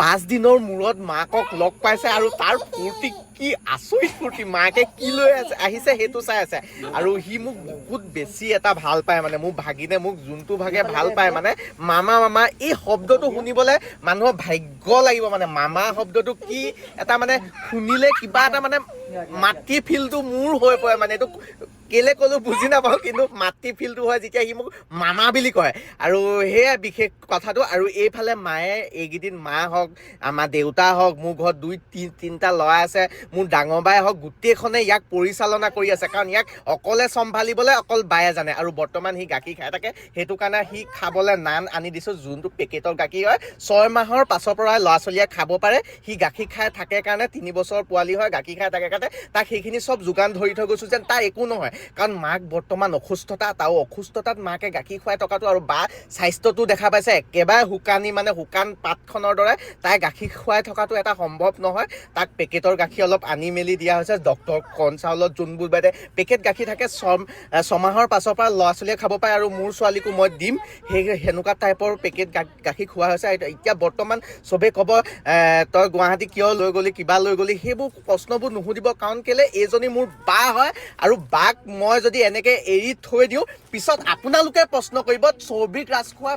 5 দিনৰ মূৰত মাকক লগ পাইছে আৰু তাৰ ফূৰ্তি কি আচৰিত ফূৰ্তি মাকে কি লৈ আহিছে সেইটো চাই আছে আৰু সি মোক বহুত বেছি এটা ভাল পায় মানে মোৰ ভাগিনে মোক যোনটো ভাগে ভাল পায় মানে মামা মামা এই শব্দটো শুনিবলৈ মানুহৰ ভাগ্য লাগিব মানে মামা শব্দটো কি এটা মানে শুনিলে কিবা এটা মানে মাতৃ ফিলটো মোৰ হৈ পৰে মানে এইটো কেলে ক'লো বুজি নাপাওঁ কিন্তু মাতৃ ফিলটো হয় যেতিয়া সি মোক মামা বুলি কয় আৰু সেয়া বিশেষ কথাটো আৰু এইফালে মায়ে এইকেইদিন মা হওক আমাৰ দেউতা হওক মোৰ ঘৰত 2-3টা ল'ৰা আছে মোৰ ডাঙৰ বাই হওক গোটেইখনে ইয়াক পৰিচালনা কৰি আছে কাৰণ ইয়াক অকলে চম্ভালিবলৈ অকল বায়ে জানে আৰু বৰ্তমান সি গাখীৰ খাই থাকে সেইটো কাৰণে সি খাবলৈ নান আনি দিছোঁ যোনটো পেকেটৰ গাখীৰ হয় 6 মাহৰ পাছৰ পৰা ল'ৰা ছোৱালীয়ে খাব পাৰে সি গাখীৰ খাই থাকে কাৰণে 3 বছৰ পোৱালি হয় গাখীৰ খাই থাকে কাৰণে তাক সেইখিনি চব যোগান ধৰি থৈ গৈছোঁ যেন তাৰ একো নহয় কাৰণ মাক বৰ্তমান অসুস্থতা তাও অসুস্থতাত মাকে গাখীৰ খুৱাই থকাটো আৰু বা স্বাস্থ্যটো দেখা পাইছে একেবাৰে শুকানী মানে শুকান পাতখনৰ দৰে তাই গাখীৰ খুৱাই থকাটো এটা সম্ভৱ নহয় তাক পেকেটৰ গাখীৰ অলপ আনি মেলি দিয়া হৈছে ডক্টৰ কণ চাউলত যোনবোৰ বাইদে পেকেট গাখীৰ থাকে 6 মাহৰ পাছৰ পৰা ল'ৰা ছোৱালীয়ে খাব পাৰে আৰু মোৰ ছোৱালীকো মই দিম সেই সেনেকুৱা টাইপৰ পেকেট গাখীৰ খোৱা হৈছে এতিয়া বৰ্তমান চবেই ক'ব তই গুৱাহাটী কিয় লৈ গ'লি কিবা লৈ গ'লি সেইবোৰ প্ৰশ্নবোৰ নুসুধিব কাৰণ কেলে এইজনী মোৰ বা হয় আৰু বাক মই যদি এনেকৈ এৰি থৈ দিওঁ পিছত আপোনালোকে প্ৰশ্ন কৰিব চৌবিক ৰাজখোৱা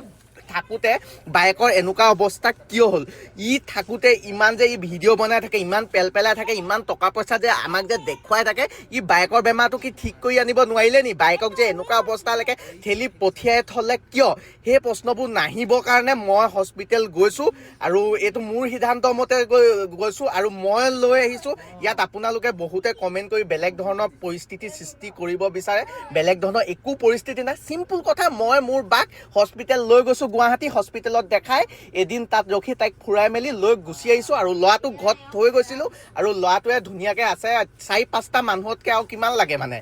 থাকোঁতে বাইকৰ এনেকুৱা অৱস্থা কিয় হ'ল ই থাকোঁতে ইমান যে ই ভিডিঅ' বনাই থাকে ইমান পেলাই থাকে ইমান টকা পইচা যে আমাক যে দেখুৱাই থাকে ই বাইকৰ বেমাৰটো কি ঠিক কৰি আনিব নোৱাৰিলে নি বাইকক যে এনেকুৱা অৱস্থালৈকে ঠেলি পঠিয়াই থ'লে কিয় সেই প্ৰশ্নবোৰ নাহিবৰ কাৰণে মই হস্পিটেল গৈছোঁ আৰু এইটো মোৰ সিদ্ধান্ত মতে গৈছোঁ আৰু মই লৈ আহিছোঁ ইয়াত আপোনালোকে বহুতে কমেণ্ট কৰি বেলেগ ধৰণৰ পৰিস্থিতি সৃষ্টি কৰিব বিচাৰে বেলেগ ধৰণৰ একো পৰিস্থিতি নাই চিম্পুল কথা মই মোৰ বাক হস্পিটেল লৈ গৈছোঁ গুৱাহাটী হস্পিটেলত দেখাই এদিন তাত ৰখি তাইক ফুৰাই মেলি লৈ গুচি আহিছোঁ আৰু ল'ৰাটোক ঘৰত থৈ গৈছিলোঁ আৰু ল'ৰাটোৱে ধুনীয়াকৈ আছে 4-5টা মানুহতকৈ আৰু কিমান লাগে মানে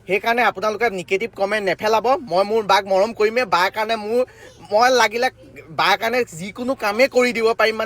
সেইকাৰণে আপোনালোকে নিগেটিভ কমেণ্ট নেপেলাব মই মোৰ বাক মৰম কৰিমেই বাৰ কাৰণে মই লাগিলে বাৰ কাৰণে যিকোনো কামেই কৰি দিব পাৰিম